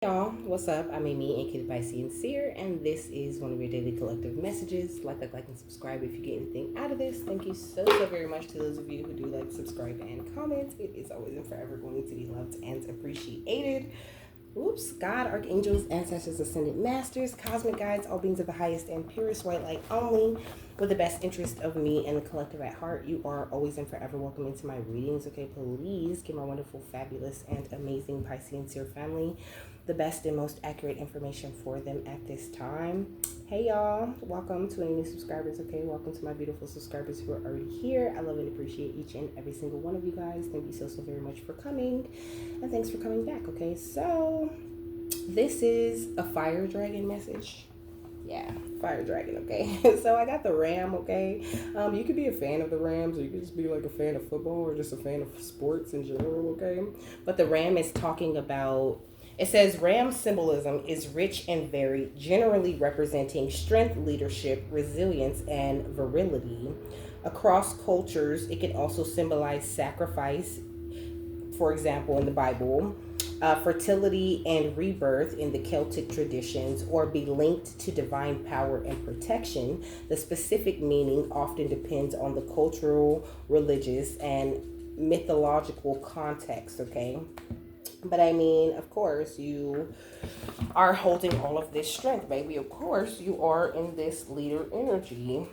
Y'all, what's up? I'm Amy, aka by Sincere, and this is one of your daily collective messages. Like, and subscribe if you get anything out of this. Thank you so very much to those of you who do like, subscribe, and comment. It is always and forever going to be loved and appreciated. Oops, God, archangels, ancestors, ascended masters, cosmic guides, all beings of the highest and purest white light only, with the best interest of me and the collective at heart. You are always and forever welcome into my readings. Okay, please give my wonderful, fabulous, and amazing Piscean seer family the best and most accurate information for them at this time. Hey y'all, welcome to any new subscribers. Okay, welcome to my beautiful subscribers who are already here. I love and appreciate each and every single one of you guys. Thank you so very much for coming, and thanks for coming back. Okay, so this is a fire dragon message. Yeah, fire dragon. Okay, so I got the ram. Okay, you could be a fan of the Rams, or you could just be like a fan of football, or just a fan of sports in general. Okay, but the ram is talking about. It says ram symbolism is rich and varied, generally representing strength, leadership, resilience, and virility. Across cultures, it can also symbolize sacrifice, for example, in the Bible, fertility and rebirth in the Celtic traditions, or be linked to divine power and protection. The specific meaning often depends on the cultural, religious, and mythological context, okay? But I mean, of course, you are holding all of this strength, baby. Of course, you are in this leader energy.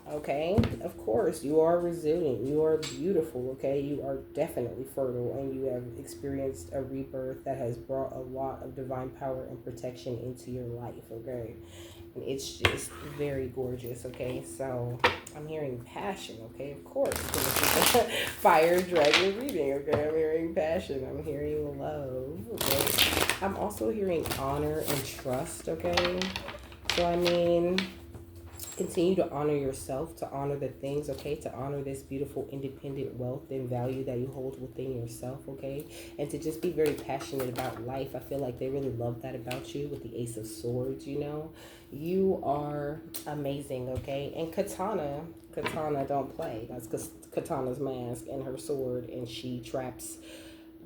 Okay, of course, you are resilient. You are beautiful. Okay, you are definitely fertile, and you have experienced a rebirth that has brought a lot of divine power and protection into your life. Okay, and it's just very gorgeous. Okay, so I'm hearing passion. Okay, of course, fire dragon reading. Okay, I'm hearing passion. I'm hearing love. Okay, I'm also hearing honor and trust. Okay, so I mean, continue to honor yourself, to honor the things, okay, to honor this beautiful independent wealth and value that you hold within yourself, okay, and to just be very passionate about life. I feel like they really love that about you with the Ace of Swords. You are amazing. Okay, and Katana don't play. That's because Katana's mask and her sword, and she traps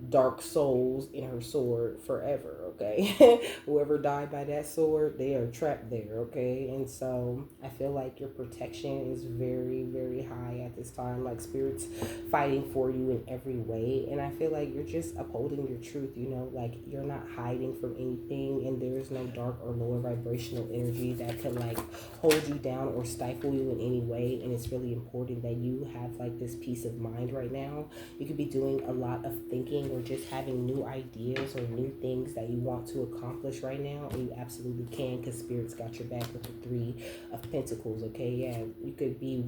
dark souls in her sword forever. Okay, whoever died by that sword, they are trapped there. Okay, and so I feel like your protection is very high at this time, like spirits fighting for you in every way. And I feel like you're just upholding your truth, like you're not hiding from anything, and there is no dark or lower vibrational energy that could like hold you down or stifle you in any way. And it's really important that you have like this peace of mind right now. You could be doing a lot of thinking or just having new ideas or new things that you want to accomplish right now, and you absolutely can, because Spirit's got your back with the Three of Pentacles. Okay, yeah, you could be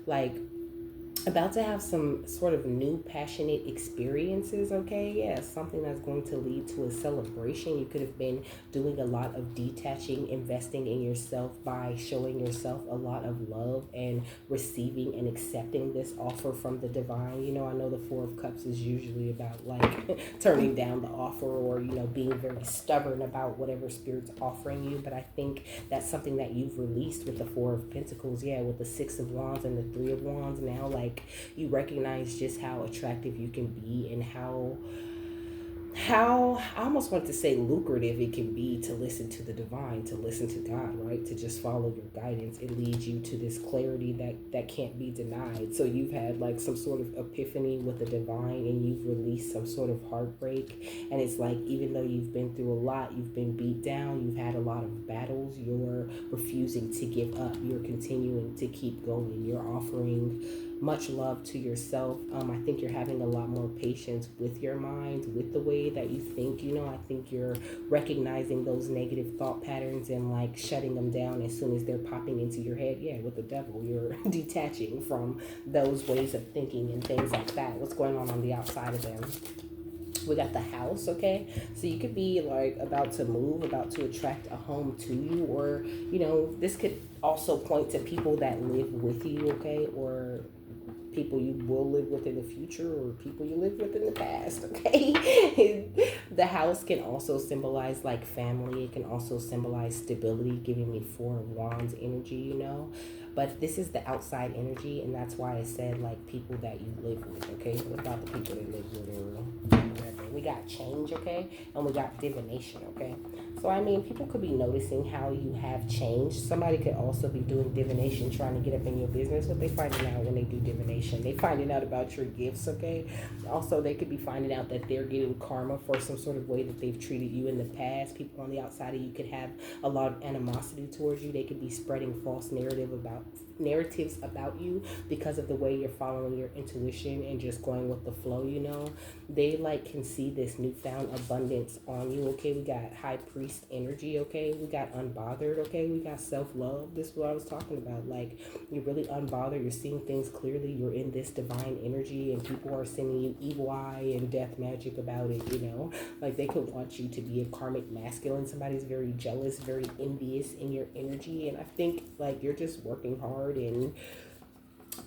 like about to have some sort of new passionate experiences. Okay, yeah, something that's going to lead to a celebration. You could have been doing a lot of detaching, investing in yourself by showing yourself a lot of love and receiving and accepting this offer from the divine. I know the Four of Cups is usually about like turning down the offer, or being very stubborn about whatever Spirit's offering you, but I think that's something that you've released with the Four of Pentacles. Yeah, with the Six of Wands and the Three of Wands. Now like you recognize just how attractive you can be, and how I almost want to say lucrative it can be to listen to the divine, to listen to God, right? To just follow your guidance. It leads you to this clarity that can't be denied. So you've had like some sort of epiphany with the divine, and you've released some sort of heartbreak. And it's like, even though you've been through a lot, you've been beat down, you've had a lot of battles, you're refusing to give up. You're continuing to keep going. You're offering much love to yourself. I think you're having a lot more patience with your mind, with the way that you think. I think you're recognizing those negative thought patterns and like shutting them down as soon as they're popping into your head. Yeah, with the devil, you're detaching from those ways of thinking and things like that. What's going on the outside of them? We got the House. Okay, so you could be like about to move, about to attract a home to you, or this could also point to people that live with you. Okay, or people you will live with in the future, or people you lived with in the past. Okay, the House can also symbolize like family. It can also symbolize stability, giving me Four of Wands energy. But this is the outside energy, and that's why I said like people that you live with. Okay, what about the people that live with or whatever? We got change, okay? And we got divination, okay? So, I mean, people could be noticing how you have changed. Somebody could also be doing divination, trying to get up in your business. What they finding out when they do divination? They finding out about your gifts, okay? Also, they could be finding out that they're getting karma for some sort of way that they've treated you in the past. People on the outside of you could have a lot of animosity towards you. They could be spreading false narratives about you because of the way you're following your intuition and just going with the flow, you know. They like can see this newfound abundance on you, okay? We got high priest energy, okay? We got unbothered, okay? We got self-love. This is what I was talking about. Like, you're really unbothered, you're seeing things clearly, you're in this divine energy, and people are sending you evil eye and death magic about it, you know. Like, they could want you to be a karmic masculine. Somebody's very jealous, very envious in your energy, and I think like you're just working hard and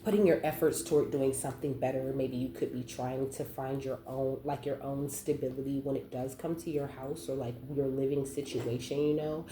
putting your efforts toward doing something better. Maybe you could be trying to find your own stability when it does come to your house or like your living situation, you know.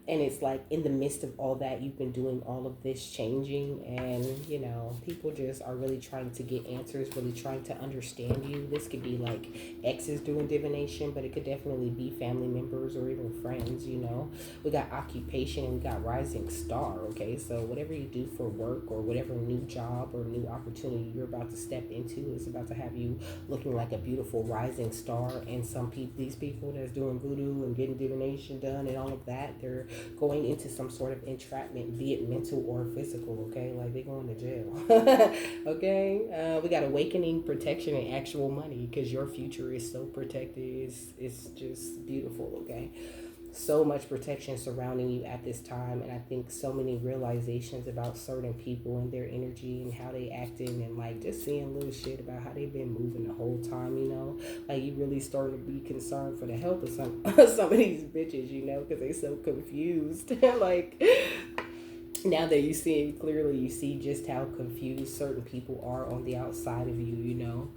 And it's like in the midst of all that, you've been doing all of this changing, and you know, people just are really trying to get answers, really trying to understand you. This could be like exes doing divination, but it could definitely be family members or even friends, you know. We got occupation and we got rising star, okay? So whatever you do for work or whatever new job or new opportunity you're about to step into is about to have you looking like a beautiful rising star. And these people that's doing voodoo and getting divination done and all of that, they're going into some sort of entrapment, be it mental or physical, okay? Like, they're going to jail. Okay? We got awakening, protection, and actual money, because your future is so protected. It's just beautiful, okay? So much protection surrounding you at this time, and I think so many realizations about certain people and their energy and how they acting, and like just seeing little shit about how they've been moving the whole time, you know. Like, you really starting to be concerned for the health of some some of these bitches, you know, because they so confused. Like, now that you see it clearly, you see just how confused certain people are on the outside of you, you know,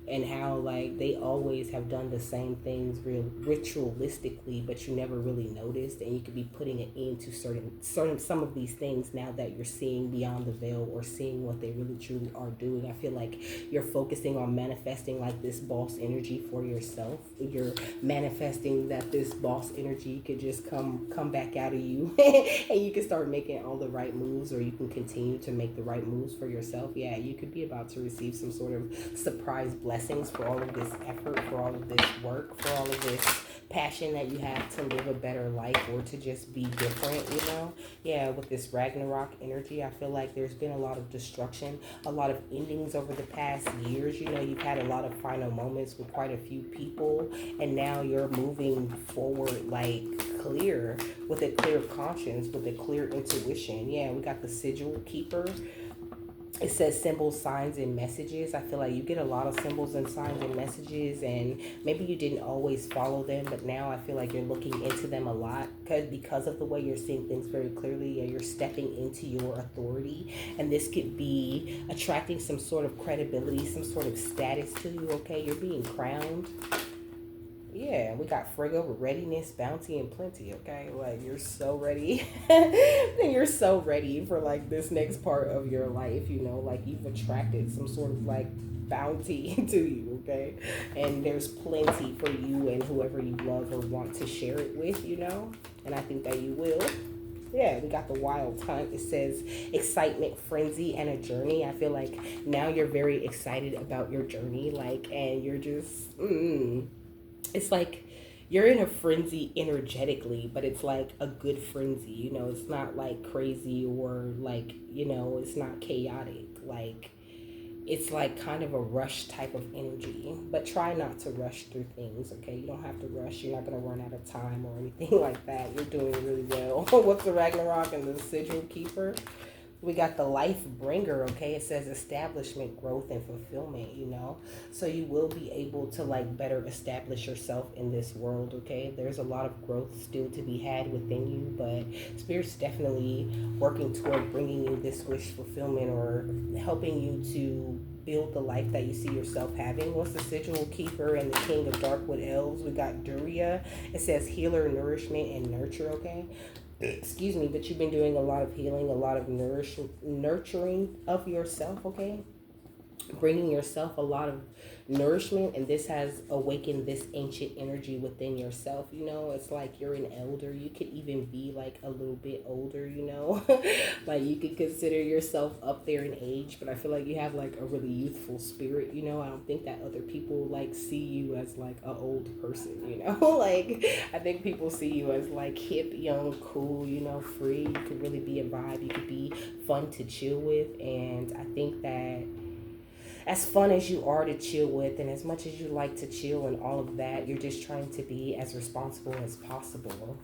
and how like they always have done the same things real ritualistically, but you never really noticed, and you could be putting it into certain some of these things now that you're seeing beyond the veil or seeing what they really truly are doing. I feel like you're focusing on manifesting like this boss energy for yourself. You're manifesting that this boss energy could just come back out of you and you can start making all the right moves, or you can continue to make the right moves for yourself. Yeah, you could be about to receive some sort of surprise blessings for all of this effort, for all of this work, for all of this passion that you have to live a better life or to just be different, you know. Yeah, with this Ragnarok energy, I feel like there's been a lot of destruction, a lot of endings over the past years. You know, you've had a lot of final moments with quite a few people, and now you're moving forward like clear, with a clear conscience, with a clear intuition. Yeah, we got the sigil keeper. It says symbols, signs, and messages. I feel like you get a lot of symbols and signs and messages, and maybe you didn't always follow them, but now I feel like you're looking into them a lot because of the way you're seeing things very clearly. Yeah, you're stepping into your authority, and this could be attracting some sort of credibility, some sort of status to you, okay? You're being crowned. Yeah, we got Frigo with readiness, bounty, and plenty, okay? Like, you're so ready. And you're so ready for, like, this next part of your life, you know? Like, you've attracted some sort of, like, bounty to you, okay? And there's plenty for you and whoever you love or want to share it with, you know? And I think that you will. Yeah, we got the wild hunt. It says excitement, frenzy, and a journey. I feel like now you're very excited about your journey, like, and you're just, it's like you're in a frenzy energetically, but it's like a good frenzy, you know. It's not like crazy or like, you know, it's not chaotic. Like, it's like kind of a rush type of energy, but try not to rush through things, okay? You don't have to rush. You're not going to run out of time or anything like that. You're doing really well. What's the Ragnarok and the sigil keeper? We got the life bringer, okay? It says establishment, growth, and fulfillment, you know? So you will be able to, like, better establish yourself in this world, okay? There's a lot of growth still to be had within you, but Spirit's definitely working toward bringing you this wish fulfillment or helping you to build the life that you see yourself having. What's the sigil keeper and the king of darkwood elves? We got Duria. It says healer, nourishment, and nurture, okay? Excuse me, but you've been doing a lot of healing, a lot of nurturing of yourself, okay? bringing yourself a lot of nourishment, and this has awakened this ancient energy within yourself. It's like you're an elder. You could even be like a little bit older. Like you could consider yourself up there in age, but I feel like you have like a really youthful spirit. I don't think that other people like see you as like an old person. Like I think people see you as like hip, young, cool, free. You could really be a vibe. You could be fun to chill with, and I think that as fun as you are to chill with, and as much as you like to chill and all of that, you're just trying to be as responsible as possible.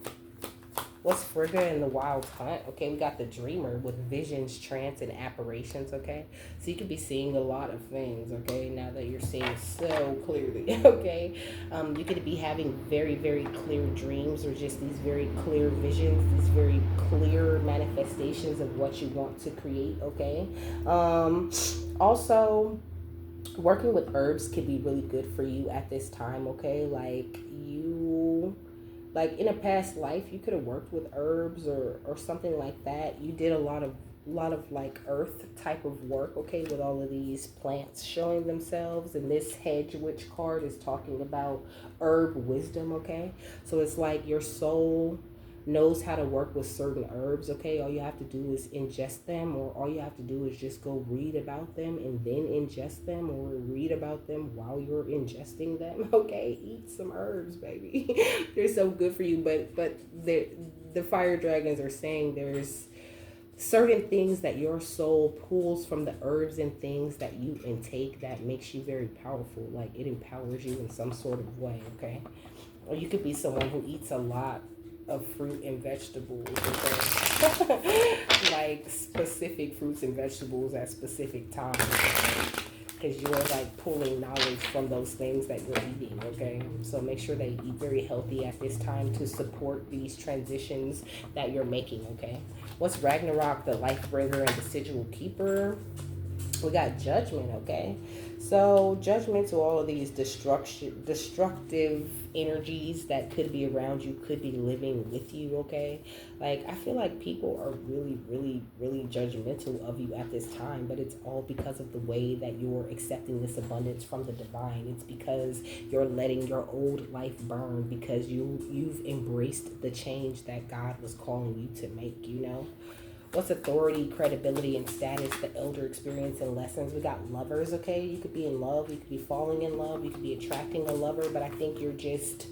What's further in the wild hunt? Okay, we got the dreamer with visions, trance, and apparitions. Okay, so you could be seeing a lot of things. Okay, now that you're seeing so clearly. Okay, you could be having very, very clear dreams, or just these very clear visions, these very clear manifestations of what you want to create. Okay, also, working with herbs could be really good for you at this time. Okay, like in a past life you could have worked with herbs, or something like that. You did a lot of like earth type of work, okay, with all of these plants showing themselves. And this hedge witch card is talking about herb wisdom. Okay, so it's like your soul knows how to work with certain herbs. Okay, all you have to do is ingest them, or all you have to do is just go read about them and then ingest them, or read about them while you're ingesting them. Okay, eat some herbs, baby. They're so good for you. But the fire dragons are saying there's certain things that your soul pulls from the herbs and things that you intake that makes you very powerful. Like it empowers you in some sort of way. Okay, or you could be someone who eats a lot of fruit and vegetables. Okay? Like specific fruits and vegetables at specific times, because you're like pulling knowledge from those things that you're eating. Okay, so make sure that you eat very healthy at this time to support these transitions that you're making. Okay, what's Ragnarok, the life bringer and the sigil keeper? We got judgment. Okay, so judgment to all of these destructive energies that could be around you, could be living with you. Okay, like I feel like people are really, really, really judgmental of you at this time, but it's all because of the way that you're accepting this abundance from the divine. It's because you're letting your old life burn, because you've embraced the change that God was calling you to make. What's authority, credibility, and status, the elder experience and lessons? We got lovers. Okay, you could be in love, you could be falling in love, you could be attracting a lover, but I think you're just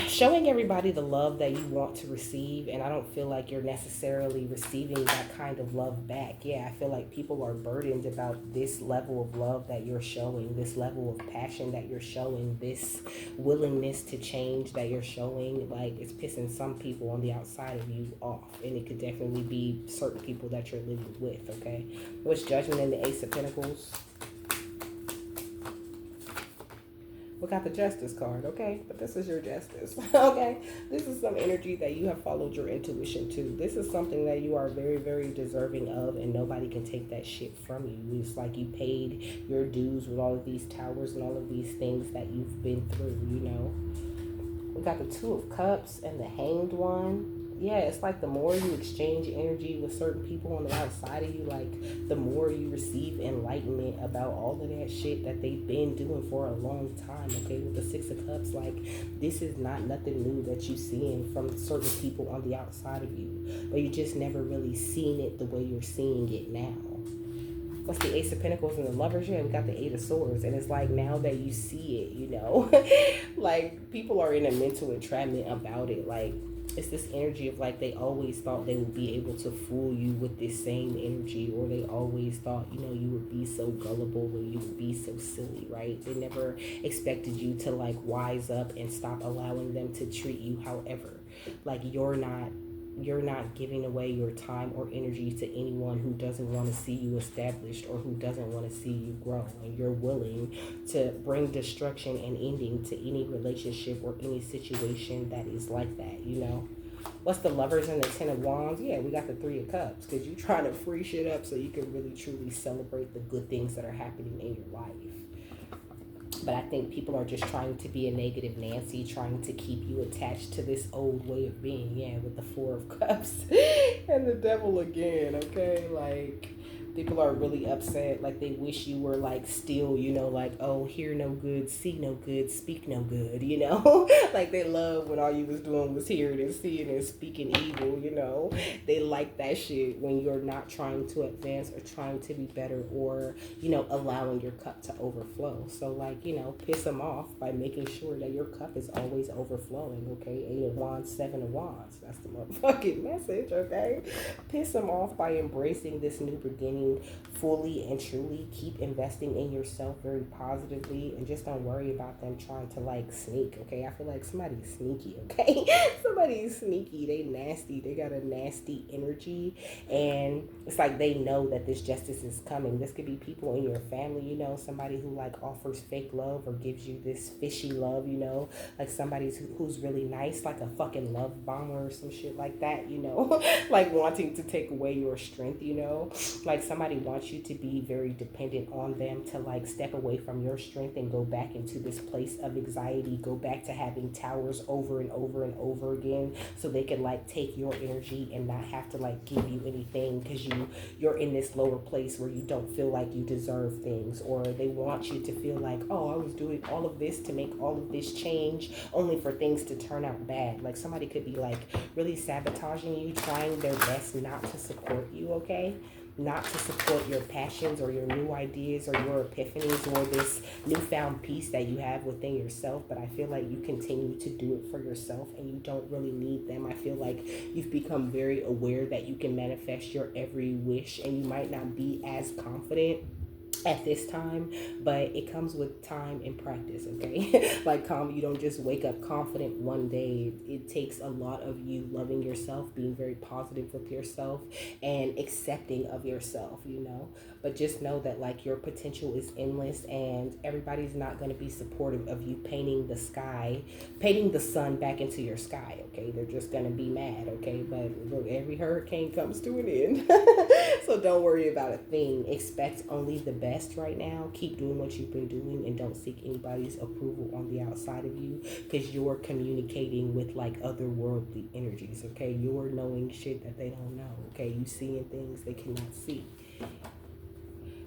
showing everybody the love that you want to receive, and I don't feel like you're necessarily receiving that kind of love back. Yeah, I feel like people are burdened about this level of love that you're showing, this level of passion that you're showing, this willingness to change that you're showing. Like it's pissing some people on the outside of you off, and it could definitely be certain people that you're living with. Okay, what's judgment in the Ace of Pentacles? We got the Justice card. Okay, but this is your justice. Okay, this is some energy that you have followed your intuition to. This is something that you are very, very deserving of, and nobody can take that shit from you. It's like you paid your dues with all of these towers and all of these things that you've been through. We got the Two of Cups and the Hanged One. Yeah, it's like the more you exchange energy with certain people on the outside of you, like the more you receive enlightenment about all of that shit that they've been doing for a long time. Okay, with the Six of Cups, like this is not nothing new that you're seeing from certain people on the outside of you, but you just never really seen it the way you're seeing it now. What's the Ace of Pentacles and the Lovers? Yeah, we got the Eight of Swords, and it's like now that you see it, like people are in a mental entrapment about it. Like it's this energy of like they always thought they would be able to fool you with this same energy, or they always thought you would be so gullible, or you would be so silly, right? They never expected you to like wise up and stop allowing them to treat you however. Like you're not giving away your time or energy to anyone who doesn't want to see you established, or who doesn't want to see you grow, and you're willing to bring destruction and ending to any relationship or any situation that is like that. What's the Lovers and the Ten of Wands? Yeah, we got the Three of Cups, because you're trying to free shit up so you can really truly celebrate the good things that are happening in your life. But I think people are just trying to be a negative Nancy, trying to keep you attached to this old way of being. Yeah, with the Four of Cups and the Devil again. Okay, like People are really upset. Like, they wish you were like still, you know, like, oh, hear no good, see no good, speak no good, you know. Like, they love when all you was doing was hearing and seeing and speaking evil, you know. They like that shit when you're not trying to advance or trying to be better, or, you know, allowing your cup to overflow. So, like, you know, piss them off by making sure that your cup is always overflowing, okay? 8 of Wands, 7 of Wands. That's the motherfucking message, okay? Piss them off by embracing this new beginning fully and truly. Keep investing in yourself very positively, and just don't worry about them trying to like sneak, okay? I feel like somebody's sneaky, okay? Somebody's sneaky. They nasty. They got a nasty energy, and it's like they know that this justice is coming. This could be people in your family, you know, somebody who like offers fake love or gives you this fishy love, you know, like somebody who's really nice, like a fucking love bomber or some shit like that, you know. Like wanting to take away your strength, you know. Like somebody wants you to be very dependent on them, to like step away from your strength and go back into this place of anxiety, go back to having towers over and over and over again, so they can like take your energy and not have to like give you anything, because you're in this lower place where you don't feel like you deserve things. Or they want you to feel like, oh, I was doing all of this to make all of this change only for things to turn out bad. Like somebody could be like really sabotaging you, trying their best not to support you, okay? Not to support your passions or your new ideas or your epiphanies or this newfound peace that you have within yourself. But I feel like you continue to do it for yourself and you don't really need them. I feel like you've become very aware that you can manifest your every wish, and you might not be as confident at this time, but it comes with time and practice, okay? Like you don't just wake up confident one day. It takes a lot of you loving yourself, being very positive with yourself, and accepting of yourself, you know. But just know that like your potential is endless, and everybody's not going to be supportive of you painting the sun back into your sky, okay? They're just going to be mad, okay? But look, every hurricane comes to an end. So don't worry about a thing. Expect only the best right now. Keep doing what you've been doing, and don't seek anybody's approval on the outside of you, because you're communicating with like otherworldly energies, okay? You're knowing shit that they don't know, okay? You seeing things they cannot see.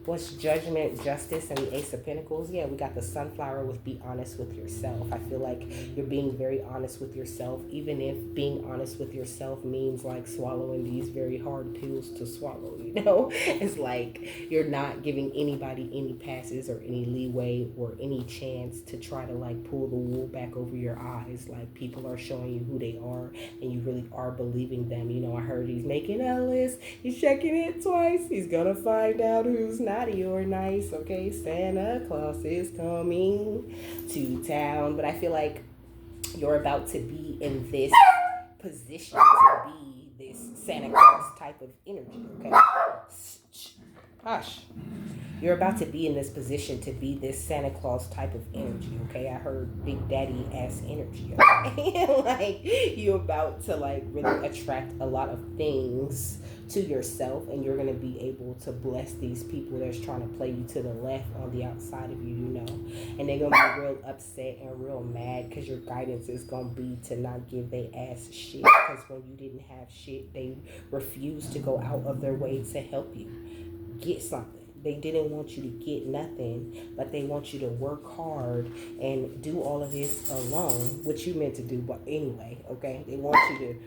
What's Judgment, Justice, and the Ace of Pentacles? Yeah, we got the Sunflower with be honest with yourself. I feel like you're being very honest with yourself, even if being honest with yourself means like swallowing these very hard pills to swallow, you know? It's like you're not giving anybody any passes or any leeway or any chance to try to like pull the wool back over your eyes. Like people are showing you who they are, and you really are believing them. You know, I heard he's making a list, he's checking it twice, he's gonna find out who's naughty or nice, okay? Santa Claus is coming to town. But I feel like you're about to be in this position to be this Santa Claus type of energy, okay? Hush. You're about to be in this position to be this Santa Claus type of energy, okay? I heard Big Daddy ass energy, okay? Like you're about to like really attract a lot of things to yourself, and you're going to be able to bless these people that's trying to play you to the left on the outside of you, you know. And they're going to be real upset and real mad, because your guidance is going to be to not give their ass shit, because when you didn't have shit, they refused to go out of their way to help you get something. They didn't want you to get nothing, but they want you to work hard and do all of this alone, which you meant to do, but anyway, okay? They want you to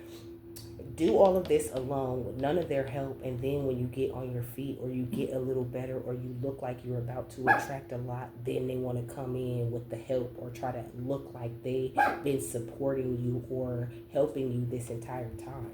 do all of this alone with none of their help, and then when you get on your feet, or you get a little better, or you look like you're about to attract a lot, then they want to come in with the help, or try to look like they've been supporting you or helping you this entire time.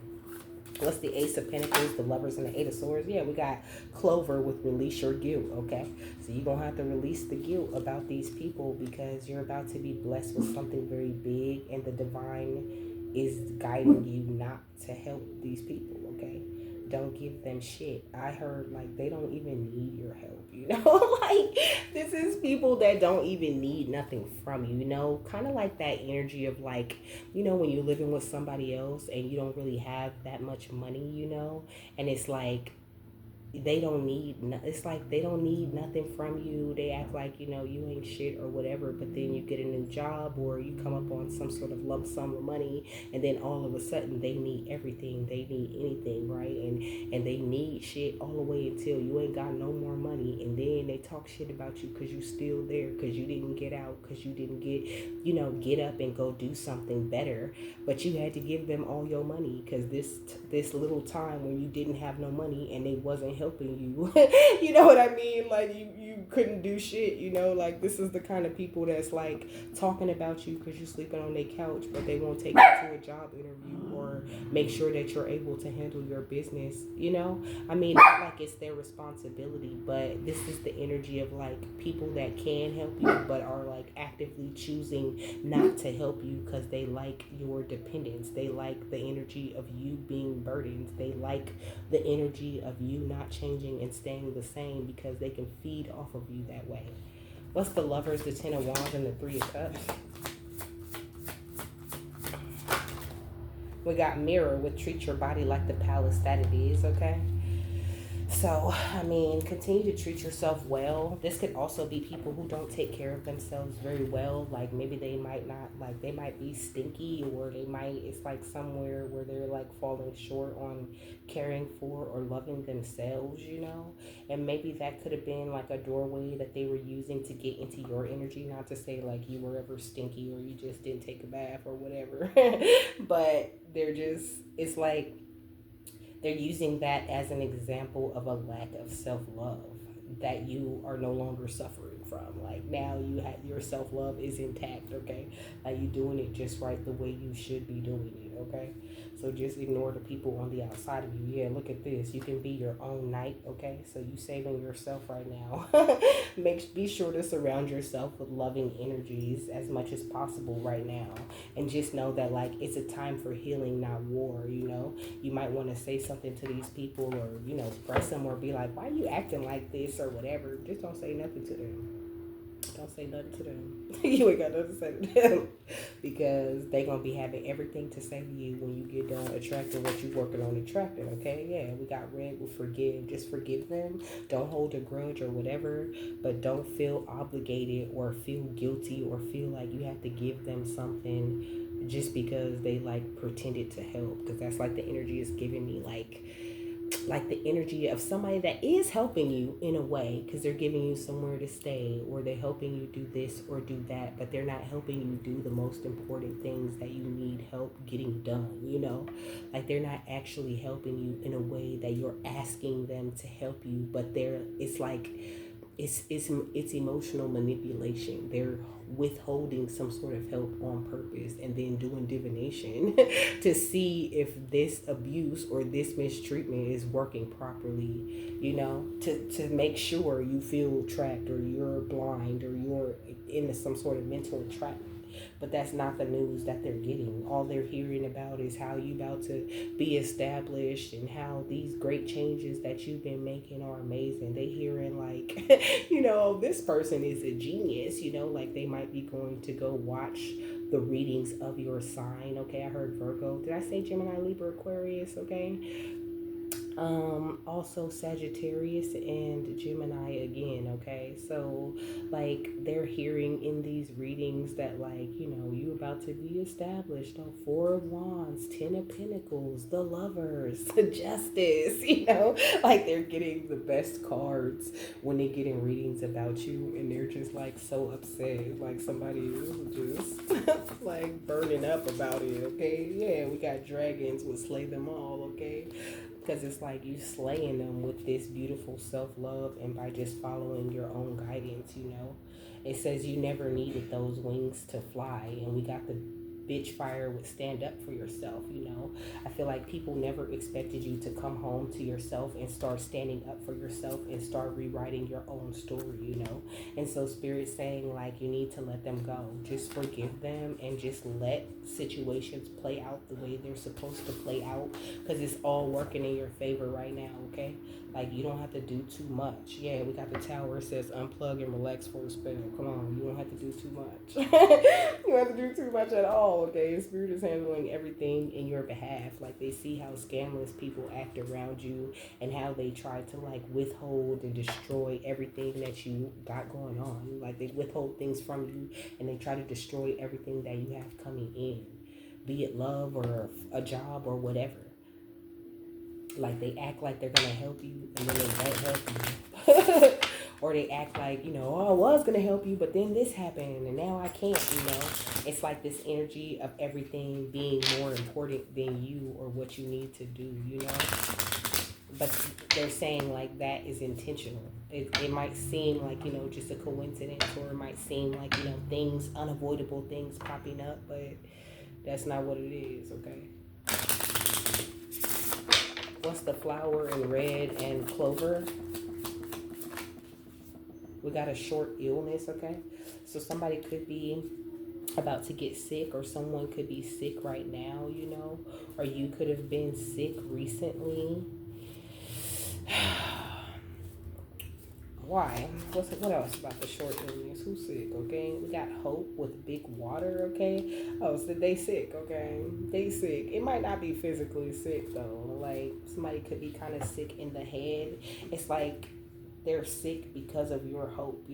What's the Ace of Pentacles, the Lovers, and the Eight of Swords? Yeah, we got Clover with release your guilt, okay? So you're going to have to release the guilt about these people, because you're about to be blessed with something very big, and the divine is guiding you not to help these people, okay? Don't give them shit. I heard like they don't even need your help, you know? Like this is people that don't even need nothing from you, you know? Kind of like that energy of like, you know, when you're living with somebody else and you don't really have that much money, you know? And it's like they don't need, it's like they don't need nothing from you. They act like, you ain't shit or whatever, but then you get a new job or you come up on some sort of lump sum of money, and then all of a sudden they need everything, they need anything, right? And they need shit all the way until you ain't got no more money, and then they talk shit about you because you still there, because you didn't get out, because you didn't get up and go do something better. But you had to give them all your money because this little time when you didn't have no money and they wasn't helping you. You know what I mean? Like you couldn't do shit. Like this is the kind of people that's like talking about you because you're sleeping on their couch, but they won't take you to a job interview or make sure that you're able to handle your business. I mean, not like it's their responsibility, but this is the energy of like people that can help you but are like actively choosing not to help you because they like your dependence. They like the energy of you being burdened. They like the energy of you not changing and staying the same because they can feed off of you that way. What's the Lovers, the Ten of Wands, and the Three of Cups? We got Mirror with treat your body like the palace that it is, okay? So, I mean, continue to treat yourself well. This could also be people who don't take care of themselves very well. Like maybe they might not, like they might be stinky, or it's like somewhere where they're like falling short on caring for or loving themselves, And maybe that could have been like a doorway that they were using to get into your energy. Not to say like you were ever stinky or you just didn't take a bath or whatever. But it's like, they're using that as an example of a lack of self-love that you are no longer suffering from. Like now your self-love is intact, okay? Like you're doing it just right the way you should be doing it, okay? So just ignore the people on the outside of you. Yeah, look at this. You can be your own knight, okay? So you saving yourself right now. Be sure to surround yourself with loving energies as much as possible right now. And just know that like it's a time for healing, not war, You might want to say something to these people or, press them or be like, why are you acting like this or whatever. Just don't say nothing to them. Don't say nothing to them. You ain't got nothing to say to them because they gonna be having everything to say to you when you get done attracting what you working on attracting. Okay, yeah, we got Red with forgive. Just forgive them. Don't hold a grudge or whatever, but don't feel obligated or feel guilty or feel like you have to give them something just because they like pretended to help. Because that's like the energy is giving me like the energy of somebody that is helping you in a way because they're giving you somewhere to stay or they're helping you do this or do that, but they're not helping you do the most important things that you need help getting done, like they're not actually helping you in a way that you're asking them to help you, but it's like it's emotional manipulation. They're withholding some sort of help on purpose and then doing divination to see if this abuse or this mistreatment is working properly, to make sure you feel trapped or you're blind or you're in some sort of mental entrapment. But that's not the news that they're getting. All they're hearing about is how you about to be established and how these great changes that you've been making are amazing. They hearing like, this person is a genius, like they might be going to go watch the readings of your sign. Okay, I heard Virgo. Did I say Gemini, Libra, Aquarius? Okay. Also Sagittarius and Gemini again, okay? So like they're hearing in these readings that like, you about to be established. Oh, Four of Wands, Ten of Pentacles, the Lovers, the Justice, like they're getting the best cards when they get in readings about you, and they're just like so upset, like somebody is just like burning up about it, okay? Yeah, we got dragons, we'll slay them all, okay? Because it's like you slaying them with this beautiful self-love and by just following your own guidance, It says you never needed those wings to fly, and we got the bitch fire would stand up for yourself, I feel like people never expected you to come home to yourself and start standing up for yourself and start rewriting your own story, And so Spirit's saying like you need to let them go. Just forgive them and just let situations play out the way they're supposed to play out, because it's all working in your favor right now, okay? Like you don't have to do too much. Yeah, we got the tower. It says unplug and relax for a spell. Come on, you don't have to do too much. You don't have to do too much at all. all, okay? Spirit is handling everything in your behalf. Like, they see how scamless people act around you and how they try to, like, withhold and destroy everything that you got going on. Like, they withhold things from you and they try to destroy everything that you have coming in, be it love or a job or whatever. Like, they act like they're gonna help you and then they don't help you. Or they act like, oh, I was gonna help you, but then this happened and now I can't. It's like this energy of everything being more important than you or what you need to do. But they're saying like that is intentional. It might seem like, just a coincidence, or it might seem like, things, unavoidable things popping up, but that's not what it is, okay? What's the flower in red and clover? We got a short illness, okay? So somebody could be about to get sick, or someone could be sick right now, or you could have been sick recently. Why? What else about the short illness? Who's sick, okay? We got hope with big water, okay? Oh, so they sick, okay? They sick. It might not be physically sick, though. Like, somebody could be kind of sick in the head. It's like they're sick because of your hope,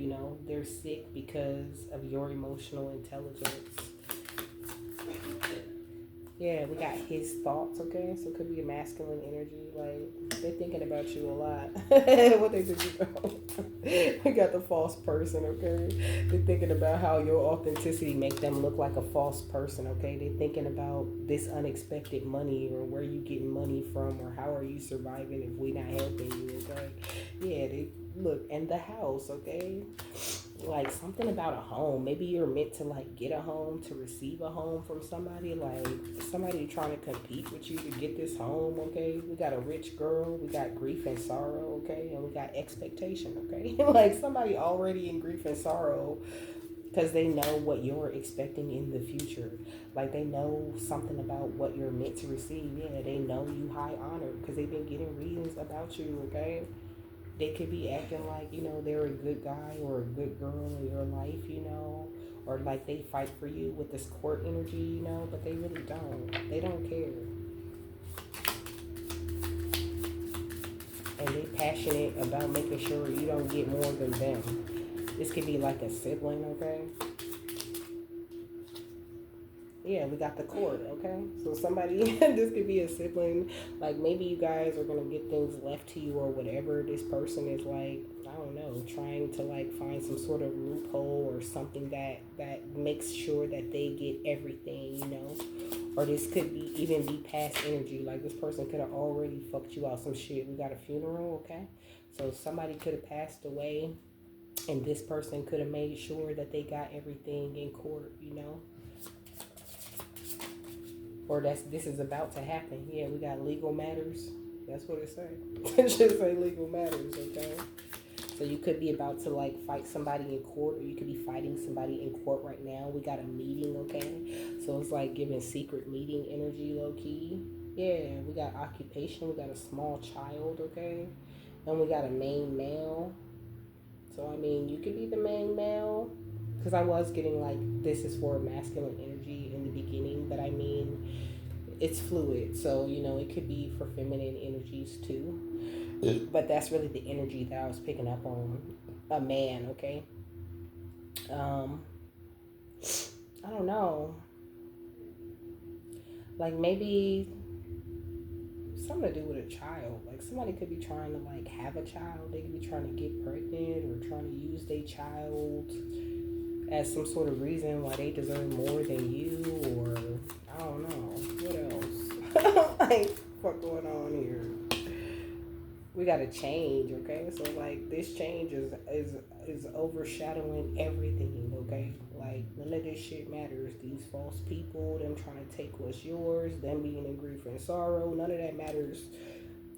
They're sick because of your emotional intelligence. Yeah, we got his thoughts, okay? So it could be a masculine energy. Like, they're thinking about you a lot. What they think about. We got the false person, okay? They're thinking about how your authenticity make them look like a false person, okay? They're thinking about this unexpected money, or where you getting money from, or how are you surviving if we not helping you, okay? Yeah, they look, and the house, okay? Like, something about a home. Maybe you're meant to, like, get a home, to receive a home from somebody. Like, somebody trying to compete with you to get this home, okay? We got a rich girl. We got grief and sorrow, okay? And we got expectation, okay? Like, somebody already in grief and sorrow because they know what you're expecting in the future. Like, they know something about what you're meant to receive. Yeah, they know you high honored because they've been getting readings about you, okay? They could be acting like, they're a good guy or a good girl in your life, or like they fight for you with this court energy, but they really don't. They don't care. And they passionate about making sure you don't get more than them. This could be like a sibling, okay? Yeah, we got the court, okay? So somebody, this could be a sibling. Like, maybe you guys are going to get things left to you or whatever. This person is like, I don't know, trying to like find some sort of loophole or something that makes sure that they get everything, Or this could be even be past energy. Like, this person could have already fucked you out some shit. We got a funeral, okay? So somebody could have passed away and this person could have made sure that they got everything in court, Or this is about to happen. Yeah, we got legal matters. That's what it says. It should say legal matters, okay? So you could be about to like fight somebody in court, or you could be fighting somebody in court right now. We got a meeting, okay? So it's like giving secret meeting energy, low key. Yeah, we got occupation. We got a small child, okay? And we got a main male. So I mean, you could be the main male. Because I was getting like, this is for masculine energy in the beginning, but I mean, it's fluid. So, it could be for feminine energies too. But that's really the energy that I was picking up on. A man, okay? I don't know. Like, maybe something to do with a child. Like, somebody could be trying to like have a child. They could be trying to get pregnant or trying to use their child as some sort of reason why they deserve more than you, or I don't know. What else? Like, what's going on here? We got to change, okay? So like, this change is overshadowing everything, okay? Like, none of this shit matters. These false people, them trying to take what's yours, them being in grief and sorrow, none of that matters.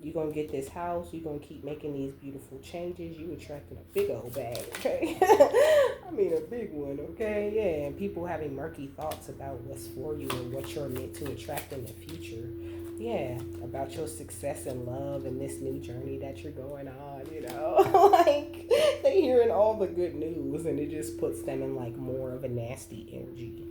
You're going to get this house. You're going to keep making these beautiful changes. You attracting a big old bag, okay? I mean, a big one, okay? Yeah, and people having murky thoughts about what's for you and what you're meant to attract in the future. Yeah, about your success and love and this new journey that you're going on, Like, they hearing all the good news and it just puts them in, like, more of a nasty energy.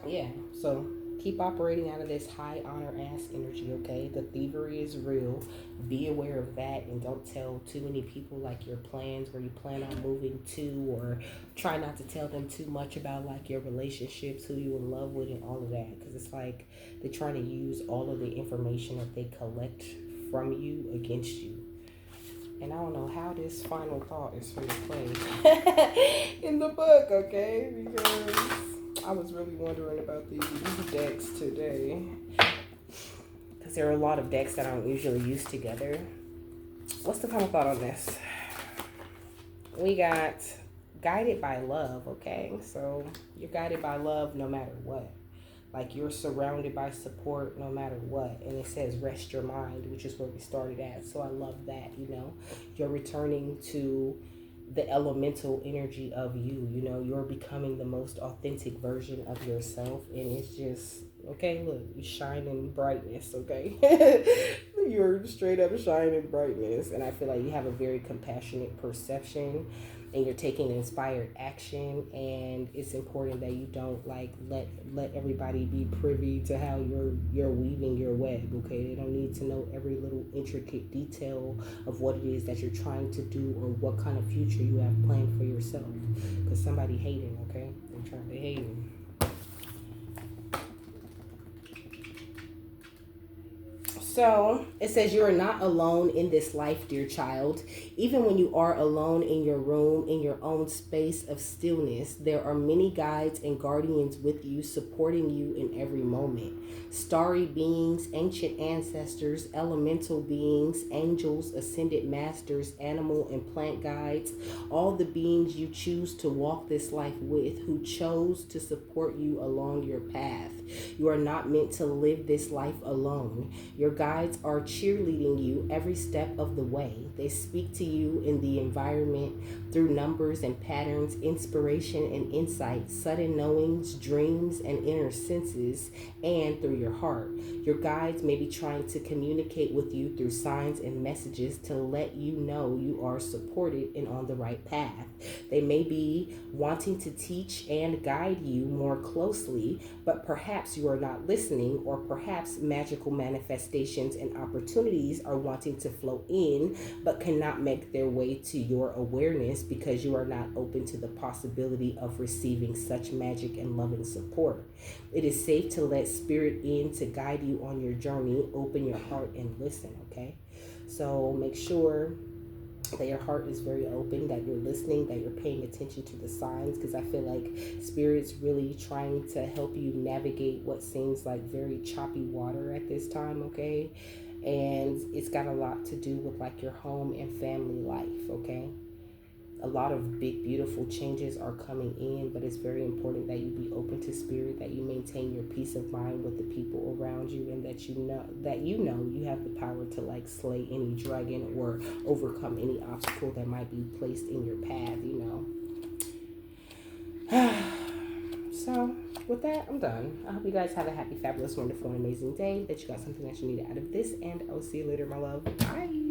Yeah, so keep operating out of this high honor ass energy, okay? The thievery is real. Be aware of that and don't tell too many people like your plans, where you plan on moving to, or try not to tell them too much about like your relationships, who you in love with, and all of that, because it's like they're trying to use all of the information that they collect from you against you. And I don't know how this final thought is going to play in the book, okay? Because I was really wondering about these decks today. Because there are a lot of decks that I don't usually use together. What's the final thought on this? We got guided by love, okay? So you're guided by love no matter what. Like, you're surrounded by support no matter what. And it says rest your mind, which is where we started at. So I love that, you know. You're returning to the elemental energy of you. You know, you're becoming the most authentic version of yourself. And it's just, okay, look, you shine in brightness, okay? You're straight up shining brightness. And I feel like you have a very compassionate perception. And you're taking inspired action, and it's important that you don't like let everybody be privy to how you're weaving your web, okay? They don't need to know every little intricate detail of what it is that you're trying to do or what kind of future you have planned for yourself, because somebody hating, okay? They're trying to hate. So it says you are not alone in this life, dear child. Even when you are alone in your room, in your own space of stillness, there are many guides and guardians with you, supporting you in every moment. Starry beings, ancient ancestors, elemental beings, angels, ascended masters, animal and plant guides, all the beings you choose to walk this life with, who chose to support you along your path. You are not meant to live this life alone. Your guides are cheerleading you every step of the way. They speak to you in the environment through numbers and patterns, inspiration and insight, sudden knowings, dreams and inner senses, and through your heart. Your guides may be trying to communicate with you through signs and messages to let you know you are supported and on the right path. They may be wanting to teach and guide you more closely, but perhaps you are not listening, or perhaps magical manifestations and opportunities are wanting to flow in but cannot make their way to your awareness because you are not open to the possibility of receiving such magic and loving support. It is safe to let spirit in to guide you on your journey. Open your heart and listen, okay? So make sure that your heart is very open, that you're listening, that you're paying attention to the signs, because I feel like Spirit's really trying to help you navigate what seems like very choppy water at this time, okay? And it's got a lot to do with like your home and family life, okay? A lot of big, beautiful changes are coming in, but it's very important that you be open to Spirit, that you maintain your peace of mind with the people around you, and that you know you have the power to like slay any dragon or overcome any obstacle that might be placed in your path, you know. So with that, I'm done. I hope you guys have a happy, fabulous, wonderful, and amazing day, that you got something that you need out of this, and I'll see you later, my love. Bye.